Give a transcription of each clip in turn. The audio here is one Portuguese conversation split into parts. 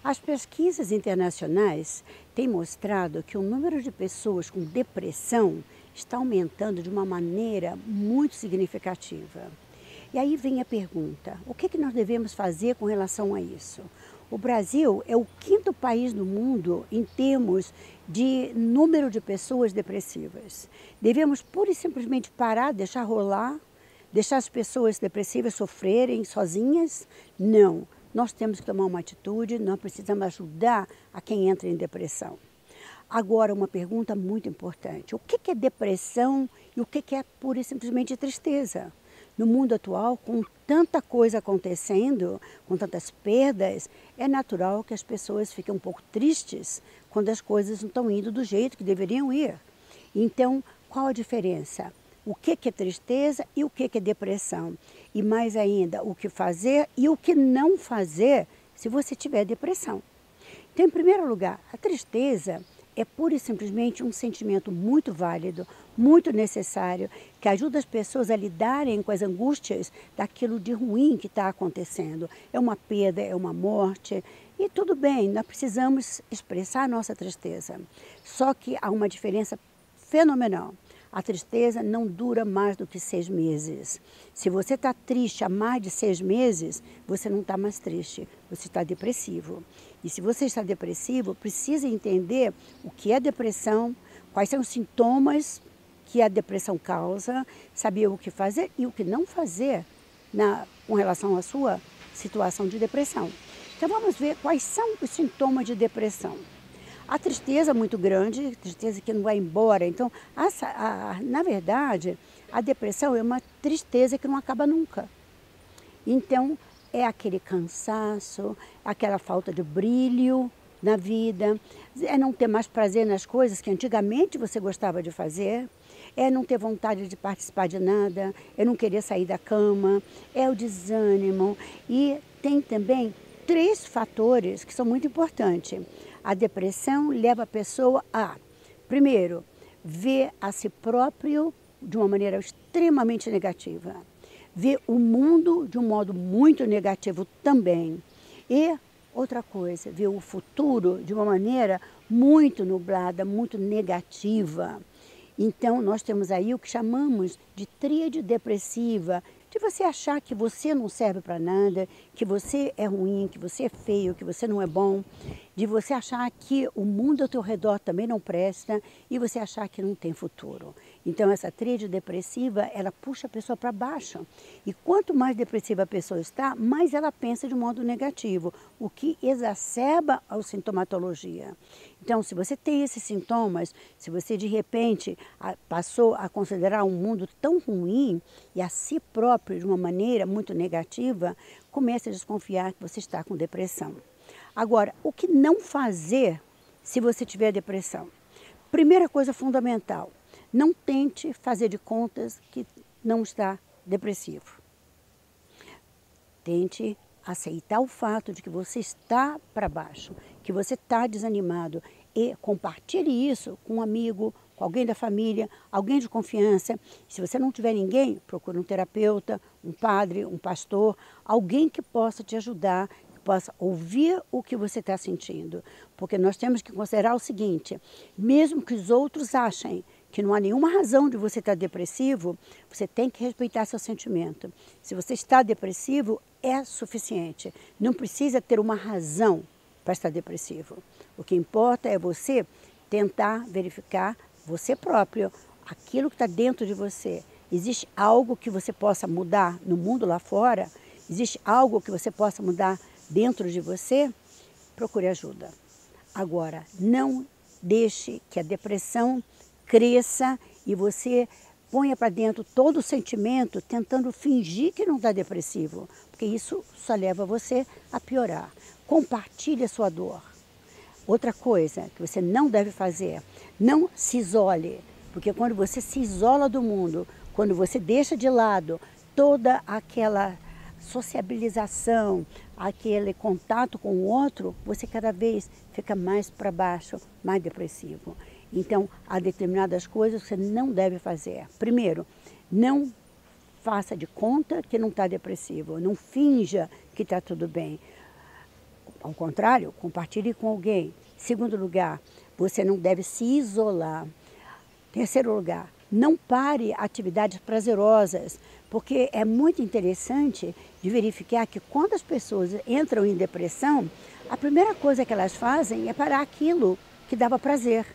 As pesquisas internacionais têm mostrado que o número de pessoas com depressão está aumentando de uma maneira muito significativa. E aí vem a pergunta: o que nós devemos fazer com relação a isso? O Brasil é o quinto país do mundo em termos de número de pessoas depressivas. Devemos pura e simplesmente parar, deixar rolar, deixar as pessoas depressivas sofrerem sozinhas? Não. Nós temos que tomar uma atitude, nós precisamos ajudar a quem entra em depressão. Agora, uma pergunta muito importante: o que é depressão e o que é pura e simplesmente tristeza? No mundo atual, com tanta coisa acontecendo, com tantas perdas, é natural que as pessoas fiquem um pouco tristes quando as coisas não estão indo do jeito que deveriam ir. Então, qual a diferença? O que é tristeza e o que é depressão? E mais ainda, o que fazer e o que não fazer se você tiver depressão. Então, em primeiro lugar, a tristeza é pura e simplesmente um sentimento muito válido, muito necessário, que ajuda as pessoas a lidarem com as angústias daquilo de ruim que está acontecendo. É uma perda, é uma morte, e tudo bem, nós precisamos expressar a nossa tristeza. Só que há uma diferença fenomenal. A tristeza não dura mais do que 6 meses. Se você está triste há mais de 6 meses, você não está mais triste, você está depressivo. E se você está depressivo, precisa entender o que é depressão, quais são os sintomas que a depressão causa, saber o que fazer e o que não fazer com relação à sua situação de depressão. Então vamos ver quais são os sintomas de depressão. A tristeza muito grande, tristeza que não vai embora. Então, na verdade, a depressão é uma tristeza que não acaba nunca. Então, é aquele cansaço, aquela falta de brilho na vida, é não ter mais prazer nas coisas que antigamente você gostava de fazer, é não ter vontade de participar de nada, é não querer sair da cama, é o desânimo. E tem também 3 fatores que são muito importantes. A depressão leva a pessoa a, primeiro, ver a si próprio de uma maneira extremamente negativa. Ver o mundo de um modo muito negativo também. E, outra coisa, ver o futuro de uma maneira muito nublada, muito negativa. Então, nós temos aí o que chamamos de tríade depressiva, de você achar que você não serve para nada, que você é ruim, que você é feio, que você não é bom, de você achar que o mundo ao teu redor também não presta e você achar que não tem futuro. Então, essa tríade depressiva, ela puxa a pessoa para baixo. E quanto mais depressiva a pessoa está, mais ela pensa de modo negativo, o que exacerba a sintomatologia. Então, se você tem esses sintomas, se você de repente passou a considerar um mundo tão ruim e a si próprio de uma maneira muito negativa, comece a desconfiar que você está com depressão. Agora, o que não fazer se você tiver depressão? Primeira coisa fundamental: não tente fazer de contas que não está depressivo. Tente aceitar o fato de que você está para baixo, que você está desanimado e compartilhe isso com um amigo, com alguém da família, alguém de confiança. Se você não tiver ninguém, procure um terapeuta, um padre, um pastor, alguém que possa te ajudar, que possa ouvir o que você está sentindo. Porque nós temos que considerar o seguinte: mesmo que os outros achem que não há nenhuma razão de você estar depressivo, você tem que respeitar seu sentimento. Se você está depressivo, é suficiente. Não precisa ter uma razão para estar depressivo. O que importa é você tentar verificar você próprio, aquilo que está dentro de você. Existe algo que você possa mudar no mundo lá fora? Existe algo que você possa mudar dentro de você? Procure ajuda. Agora, não deixe que a depressão cresça e você ponha para dentro todo o sentimento tentando fingir que não está depressivo, porque isso só leva você a piorar. Compartilhe a sua dor. Outra coisa que você não deve fazer: não se isole, porque quando você se isola do mundo, quando você deixa de lado toda aquela sociabilização, aquele contato com o outro, você cada vez fica mais para baixo, mais depressivo. Então, há determinadas coisas que você não deve fazer. Primeiro, não faça de conta que não está depressivo, não finja que está tudo bem. Ao contrário, compartilhe com alguém. Segundo lugar, você não deve se isolar. Terceiro lugar, não pare atividades prazerosas, porque é muito interessante de verificar que quando as pessoas entram em depressão, a primeira coisa que elas fazem é parar aquilo que dava prazer.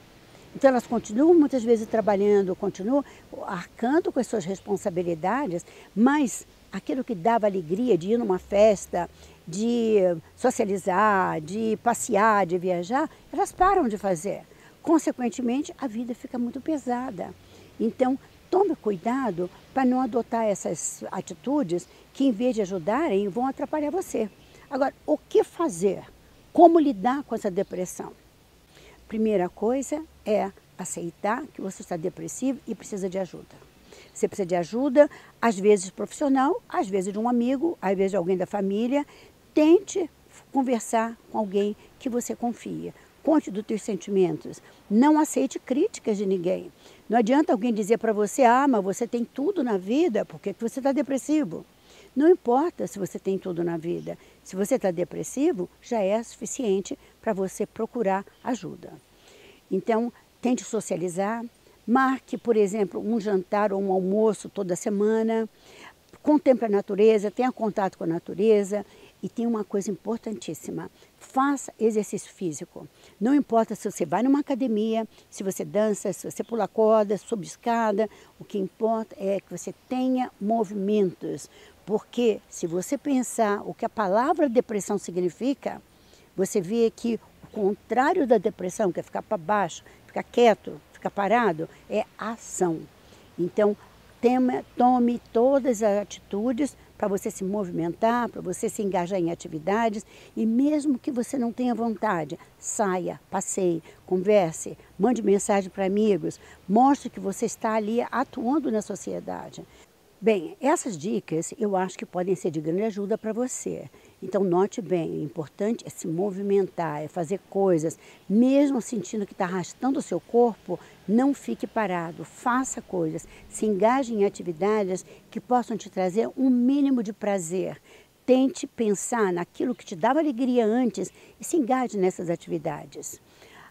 Então elas continuam muitas vezes trabalhando, continuam arcando com as suas responsabilidades, mas aquilo que dava alegria de ir numa festa, de socializar, de passear, de viajar, elas param de fazer. Consequentemente, a vida fica muito pesada. Então, tome cuidado para não adotar essas atitudes que, em vez de ajudarem, vão atrapalhar você. Agora, o que fazer? Como lidar com essa depressão? Primeira coisa é aceitar que você está depressivo e precisa de ajuda. Você precisa de ajuda, às vezes profissional, às vezes de um amigo, às vezes de alguém da família. Tente conversar com alguém que você confia. Conte dos teus sentimentos. Não aceite críticas de ninguém. Não adianta alguém dizer para você, mas você tem tudo na vida, por que você está depressivo? Não importa se você tem tudo na vida. Se você está depressivo, já é suficiente para você procurar ajuda. Então, tente socializar. Marque, por exemplo, um jantar ou um almoço toda semana. Contemple a natureza, tenha contato com a natureza. E tem uma coisa importantíssima, faça exercício físico. Não importa se você vai numa academia, se você dança, se você pula corda, sobe escada, o que importa é que você tenha movimentos. Porque se você pensar o que a palavra depressão significa, você vê que o contrário da depressão, que é ficar para baixo, ficar quieto, ficar parado, é ação. Então, tome todas as atitudes para você se movimentar, para você se engajar em atividades e mesmo que você não tenha vontade, saia, passeie, converse, mande mensagem para amigos, mostre que você está ali atuando na sociedade. Bem, essas dicas eu acho que podem ser de grande ajuda para você. Então note bem, o importante é se movimentar, é fazer coisas, mesmo sentindo que está arrastando o seu corpo, não fique parado, faça coisas, se engaje em atividades que possam te trazer um mínimo de prazer. Tente pensar naquilo que te dava alegria antes e se engaje nessas atividades.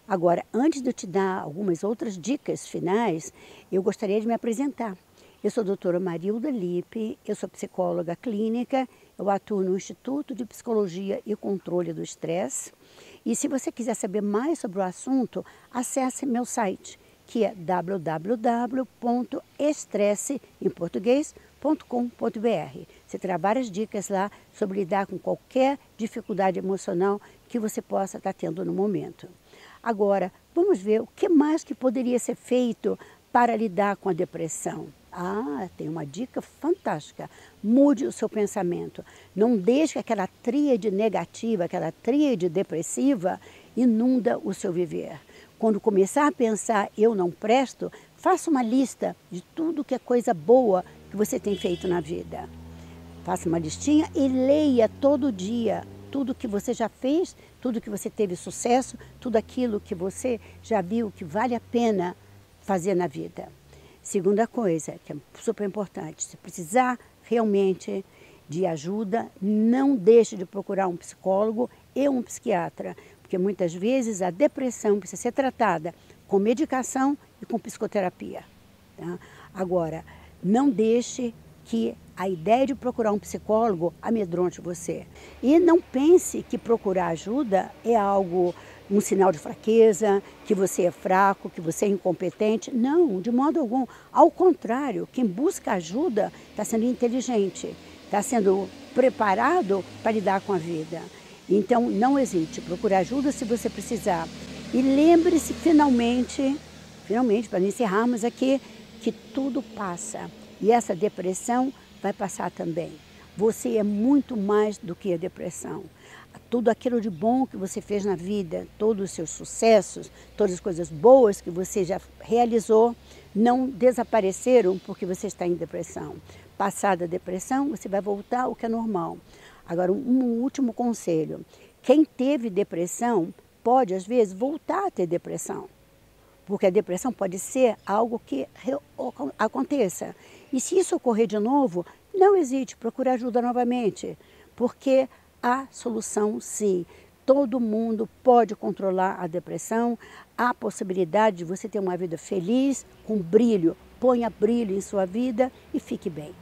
Agora, antes de eu te dar algumas outras dicas finais, eu gostaria de me apresentar. Eu sou a doutora Marilda Lippe, eu sou psicóloga clínica, eu atuo no Instituto de Psicologia e Controle do Estresse. E se você quiser saber mais sobre o assunto, acesse meu site, que é www.estresse.com.br. Você terá várias dicas lá sobre lidar com qualquer dificuldade emocional que você possa estar tendo no momento. Agora, vamos ver o que mais que poderia ser feito para lidar com a depressão. Tem uma dica fantástica. Mude o seu pensamento. Não deixe que aquela tríade negativa, aquela tríade depressiva inunda o seu viver. Quando começar a pensar, eu não presto, faça uma lista de tudo que é coisa boa que você tem feito na vida. Faça uma listinha e leia todo dia tudo que você já fez, tudo que você teve sucesso, tudo aquilo que você já viu que vale a pena fazer na vida. Segunda coisa, que é super importante, se precisar realmente de ajuda, não deixe de procurar um psicólogo e um psiquiatra, porque muitas vezes a depressão precisa ser tratada com medicação e com psicoterapia. Tá? Agora, não deixe que a ideia de procurar um psicólogo amedronte você. E não pense que procurar ajuda é algo, um sinal de fraqueza, que você é fraco, que você é incompetente. Não, de modo algum. Ao contrário, quem busca ajuda está sendo inteligente, está sendo preparado para lidar com a vida. Então, não hesite, procure ajuda se você precisar. E lembre-se finalmente, para encerrarmos aqui, que tudo passa. E essa depressão vai passar também. Você é muito mais do que a depressão. Tudo aquilo de bom que você fez na vida, todos os seus sucessos, todas as coisas boas que você já realizou, não desapareceram porque você está em depressão. Passada a depressão, você vai voltar ao que é normal. Agora, um último conselho. Quem teve depressão pode, às vezes, voltar a ter depressão. Porque a depressão pode ser algo que aconteça. E se isso ocorrer de novo, não hesite, procure ajuda novamente. Porque há solução, sim. todo mundo pode controlar a depressão. Há a possibilidade de você ter uma vida feliz, com brilho. Ponha brilho em sua vida e fique bem.